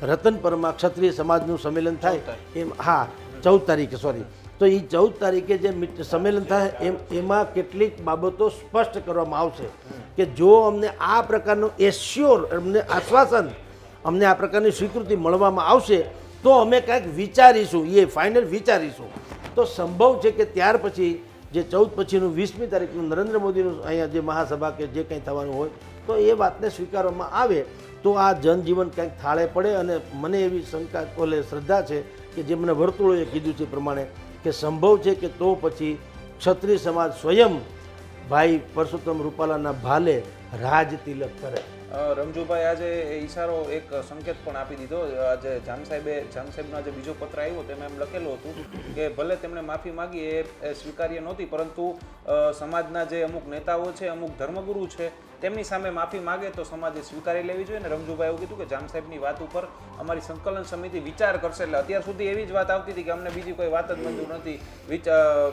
રતનપરમાં ક્ષત્રિય સમાજનું સંમેલન થાય એમ. હા, 14 તારીખે, સોરી. તો એ 14 તારીખે જે સંમેલન થાય એમાં કેટલીક બાબતો સ્પષ્ટ કરવામાં આવશે કે જો અમને આ પ્રકારનું એશ્યોર, અમને આશ્વાસન, અમને આ પ્રકારની સ્વીકૃતિ મળવામાં આવશે તો અમે કાંઈક વિચારીશું, એ ફાઇનલ વિચારીશું. તો સંભવ છે કે ત્યાર પછી જે 14 પછીનું 20મી તારીખનું નરેન્દ્ર મોદીનું અહીંયા જે મહાસભા કે જે કંઈ થવાનું હોય તો એ વાતને સ્વીકારવામાં આવે તો આ જનજીવન કંઈક થાળે પડે. અને મને એવી શંકા શ્રદ્ધા છે કે જે મને વર્તુળોએ કીધું છે પ્રમાણે કે સંભવ છે કે તો પછી ક્ષત્રિય સમાજ સ્વયં ભાઈ પરસોત્તમ રૂપાલાના ભાલે રાજ તિલક કરે. રમજુભાઈ આજે ઈશારો એક સંકેત પણ આપી દીધો. આજે જામસાહેબનો આજે બીજો પત્ર આવ્યો તેમાં એમ લખેલું હતું કે ભલે તેમણે માફી માંગી એ સ્વીકાર્ય નહોતી, પરંતુ સમાજના જે અમુક નેતાઓ છે, અમુક ધર્મગુરુ છે, તેમની સામે માફી માગે તો સમાજે સ્વીકારી લેવી જોઈએ. અને રમજુભાઈ એવું કીધું કે જામસાહેબની વાત ઉપર અમારી સંકલન સમિતિ વિચાર કરશે. એટલે અત્યાર સુધી એવી જ વાત આવતી હતી કે અમને બીજી કોઈ વાત જ મંજૂર નથી,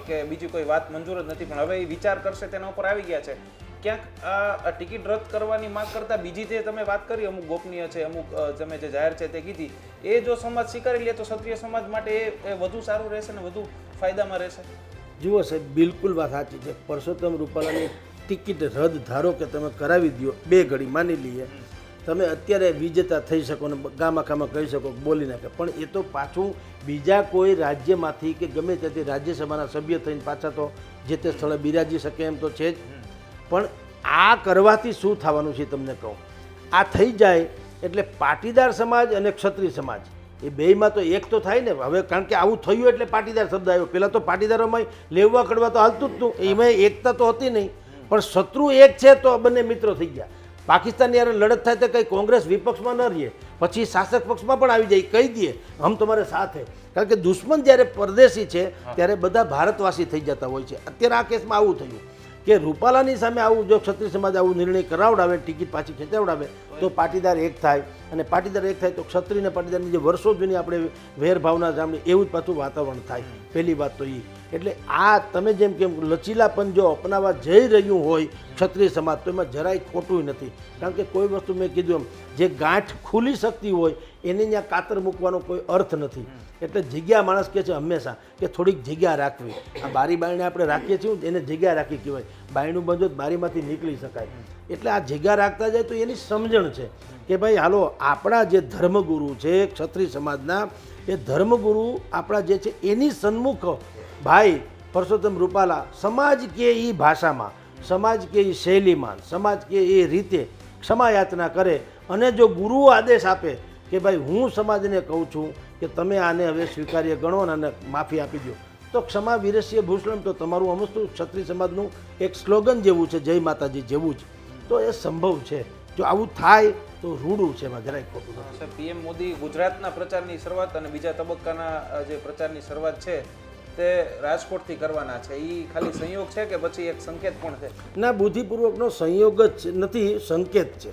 કે બીજી કોઈ વાત મંજૂર જ નથી, પણ હવે એ વિચાર કરશે તેના ઉપર આવી ગયા છે. ક્યાંક આ ટિકિટ રદ કરવાની માંગ કરતા બીજી જે તમે વાત કરી અમુક ગોપનીય છે, અમુક તમે જે જાહેર છે તે કીધી, એ જો સમાજ સ્વીકારી લે તો ક્ષત્રિય સમાજ માટે એ વધુ સારું રહેશે ને વધુ ફાયદામાં રહેશે. જુઓ સાહેબ, બિલકુલ વાત સાચી છે. પરસોત્તમ રૂપાલાની ટિકિટ રદ ધારો કે તમે કરાવી દો, 2 ઘડી માની લઈએ, તમે અત્યારે વિજેતા થઈ શકો ને ગામાખામાં કહી શકો, બોલી નાખે, પણ એ તો પાછું બીજા કોઈ રાજ્યમાંથી કે ગમે ત્યાંથી રાજ્યસભાના સભ્ય થઈને પાછા તો જે તે સ્થળે બિરાજી શકે એમ તો છે જ. પણ આ કરવાથી શું થવાનું છે તમને કહું. આ થઈ જાય એટલે પાટીદાર સમાજ અને ક્ષત્રિય સમાજ એ બેયમાં તો એક તો થાય ને હવે, કારણ કે આવું થયું એટલે પાટીદાર શબ્દ આવ્યો. પહેલાં તો પાટીદારોમાં લેવા કડવા તો હાલતું જ હતું, એમાં એકતા તો હતી નહીં, પણ શત્રુ એક છે તો બંને મિત્રો થઈ ગયા. પાકિસ્તાનની યાર લડત થાય તો કંઈ કોંગ્રેસ વિપક્ષમાં ન રહીએ, પછી શાસક પક્ષમાં પણ આવી જાય, કહી દઈએ હમ તમારે સાથે. કારણ કે દુશ્મન જ્યારે પરદેશી છે ત્યારે બધા ભારતવાસી થઈ જતા હોય છે. અત્યારે આ કેસમાં આવું થયું કે રૂપાલાની સામે આવું જો ક્ષત્રિય સમાજ આવું નિર્ણય કરાવડાવે, ટિકિટ પાછી ખેંચાવડાવે તો પાટીદાર એક થાય, અને પાટીદાર એક થાય તો ક્ષત્રિય અને પાટીદારની જે વર્ષો જૂની આપણે વેરભાવના જામણી એવું જ પાછું વાતાવરણ થાય. પહેલી વાત તો એ. એટલે આ તમે જેમ કેમ લચીલાપન જો અપનાવવા જઈ રહ્યું હોય ક્ષત્રિય સમાજ તો એમાં જરાય ખોટું નથી. કારણ કે કોઈ વસ્તુ મેં કીધું એમ જે ગાંઠ ખુલી શકતી હોય એને ત્યાં કાતર મૂકવાનો કોઈ અર્થ નથી. એટલે જગ્યા માણસ કહે છે હંમેશા કે થોડીક જગ્યા રાખવી. આ બારી બારણે આપણે રાખીએ છીએ એને જગ્યા રાખી કહેવાય. બારણું બંધ હોય બારીમાંથી નીકળી શકાય. એટલે આ જગ્યા રાખતા જાય તો એની સમજણ છે કે ભાઈ હાલો આપણા જે ધર્મગુરુ છે ક્ષત્રિય સમાજના, એ ધર્મગુરુ આપણા જે છે એની સન્મુખ ભાઈ પરસોત્તમ રૂપાલા સમાજ કે એ ભાષામાં, સમાજ કે એ શૈલીમાં, સમાજ કે એ રીતે ક્ષમાયાચના કરે. અને જો ગુરુ આદેશ આપે કે ભાઈ હું સમાજને કહું છું કે તમે આને હવે સ્વીકાર્ય ગણો અને માફી આપી દો, તો ક્ષમા વીરસ્ય ભૂષણમ તો તમારું અમસ્તું ક્ષત્રિય સમાજનું એક સ્લોગન જેવું છે, જય માતાજી જેવું જ. તો એ સંભવ છે. જો આવું થાય તો રૂડું છે, એમાં જરાય ખોટું નથી. પીએમ મોદી ગુજરાતના પ્રચારની શરૂઆત અને બીજા તબક્કાના જે પ્રચારની શરૂઆત છે તે રાજકોટથી કરવાના છે. એ ખાલી સંયોગ છે કે પછી એક સંકેત પણ છે? ના, બુદ્ધિપૂર્વકનો સંયોગ જ નથી, સંકેત છે.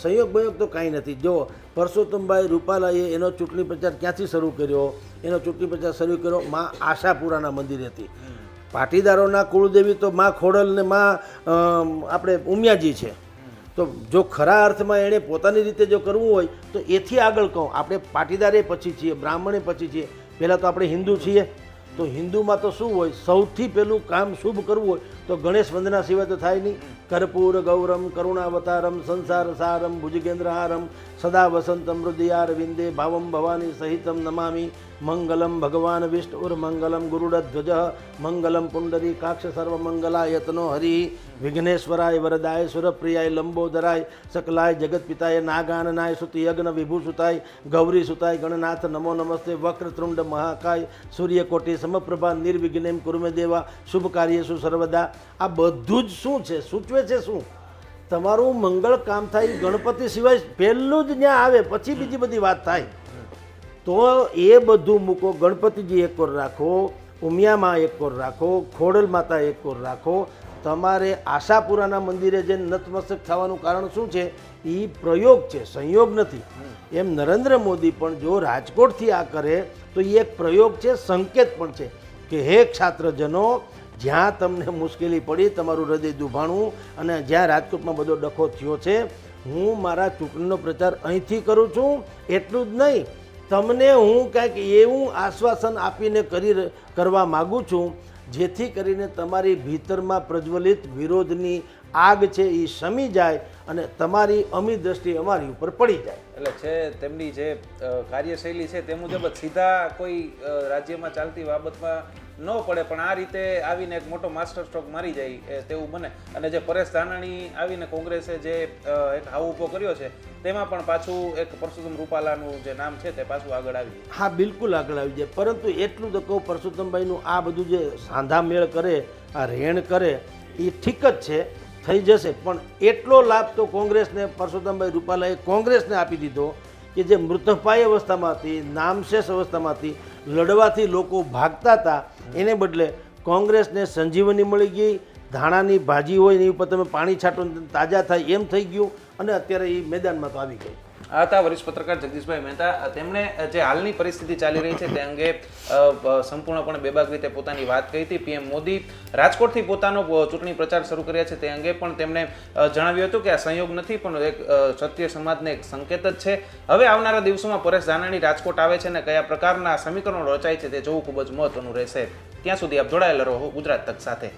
સંયોગ બયોગ તો કાંઈ નથી. જો પરસોત્તમભાઈ રૂપાલાએ એનો ચૂંટણી પ્રચાર ક્યાંથી શરૂ કર્યો? એનો ચૂંટણી પ્રચાર શરૂ કર્યો માં આશાપુરાના મંદિરેથી. પાટીદારોના કુળદેવી તો માં ખોડલ ને માં આપણે ઉમિયાજી છે. તો જો ખરા અર્થમાં એણે પોતાની રીતે જો કરવું હોય તો એથી આગળ કહું, આપણે પાટીદારે પછી છીએ, બ્રાહ્મણે પછી છીએ, પહેલાં તો આપણે હિન્દુ છીએ. તો હિન્દુમાં તો શું હોય, સૌથી પહેલું કામ શુભ કરવું હોય તો ગણેશ વંદના સિવાય તો થાય નહીં. કર્પૂર ગૌરમ કરુણાવતારમ સંસાર સારમ ભુજગેન્દ્રહારમ સદા વસંતમ હૃદયાર વિંદે ભાવમ ભવાની સહિતમ નમામી મંગલમ ભગવાન વિષ્ણુર મંગલમ ગુરુડધ્વજ મંગલમ પુંડરી કાક્ષ સર્વમંગલાયતનો હરિ વિઘ્નેશ્વરાય વરદાય સુરપ્રિયાય લંબોદરાય સકલાય જગતપિતાય નાગાનનાય સુતિ યજ્ઞ વિભૂસુતાય ગૌરી સુતાય ગણનાથ નમો નમસ્તે વક્રતૃંડ મહાકાય સૂર્યકોટી સમપ્રભા નિર્વિઘ્નેમ કુરુમે દેવા શુભ કાર્યેષુ સર્વદા. આ બધું જ શું છે, સૂચવે છે શું? તમારું મંગળ કામ થાય ગણપતિ સિવાય પહેલું જ ત્યાં આવે, પછી બીજી બધી વાત થાય. તો એ બધું મૂકો, ગણપતિજી એક કોર રાખો, ઉમિયામાં એક કોર રાખો, ખોડલ માતા એક કોર રાખો. તમારે આશાપુરાના મંદિરે જઈને નતમસ્તક થવાનું કારણ શું છે? એ પ્રયોગ છે, સંયોગ નથી. એમ નરેન્દ્ર મોદી પણ જો રાજકોટથી આ કરે તો એ એક પ્રયોગ છે, સંકેત પણ છે કે હે છાત્રજનો, જ્યાં તમને મુશ્કેલી પડી, તમારું હૃદય દુભાણું અને જ્યાં રાજકોટમાં બધો ડખો થયો છે, હું મારા ચૂંટણીનો પ્રચાર અહીંથી કરું છું. એટલું જ નહીં, તમને હું કાંઈક એવું આશ્વાસન આપીને કરવા માગું છું જેથી કરીને તમારી ભીતરમાં પ્રજ્વલિત વિરોધની આગ છે એ શમી જાય અને તમારી અમી દ્રષ્ટિ અમારી ઉપર પડી જાય. એટલે છે તેમની જે કાર્યશૈલી છે તે મુજબ સીધા કોઈ રાજ્યમાં ચાલતી બાબતમાં ન પડે, પણ આ રીતે આવીને એક મોટો માસ્ટર સ્ટ્રોક મારી જાય તેવું બને. અને જે પરેશ ધાનાણી આવીને કોંગ્રેસે જે એક હાવ ઊભો કર્યો છે તેમાં પણ પાછું એક પરસોત્તમ રૂપાલાનું જે નામ છે તે પાછું આગળ આવી જાય. હા, બિલકુલ આગળ આવી જાય. પરંતુ એટલું તો કહું, પરસોત્તમભાઈનું આ બધું જે સાંધા મેળ કરે, આ રેણ કરે, એ ઠીક જ છે, થઈ જશે. પણ એટલો લાભ તો કોંગ્રેસને, પરસોત્તમભાઈ રૂપાલાએ કોંગ્રેસને આપી દીધો કે જે મૃતપાય અવસ્થામાં હતી, નામશેષ અવસ્થામાં હતી, લડવાથી લોકો ભાગતા હતા, એને બદલે કોંગ્રેસને સંજીવની મળી ગઈ. ધાણાની ભાજી હોય એની ઉપર તમે પાણી છાંટો તાજા થાય એમ થઈ ગયું, અને અત્યારે એ મેદાનમાં તો આવી ગઈ. આ હતા વરિષ્ઠ પત્રકાર જગદીશભાઈ મહેતા. તેમણે જે હાલની પરિસ્થિતિ ચાલી રહી છે તે અંગે સંપૂર્ણપણે બેબાક રીતે પોતાની વાત કહી હતી. પીએમ મોદી રાજકોટથી પોતાનો ચૂંટણી પ્રચાર શરૂ કર્યા છે તે અંગે પણ તેમણે જણાવ્યું હતું કે આ સંયોગ નથી, પણ એક ક્ષત્રિય સમાજને એક સંકેત જ છે. હવે આવનારા દિવસોમાં પરેશ ધાનાણી રાજકોટ આવે છે અને કયા પ્રકારના સમીકરણો રચાય છે તે જોવું ખૂબ જ મહત્વનું રહેશે. ત્યાં સુધી આપ જોડાયેલા રહો ગુજરાત તક સાથે.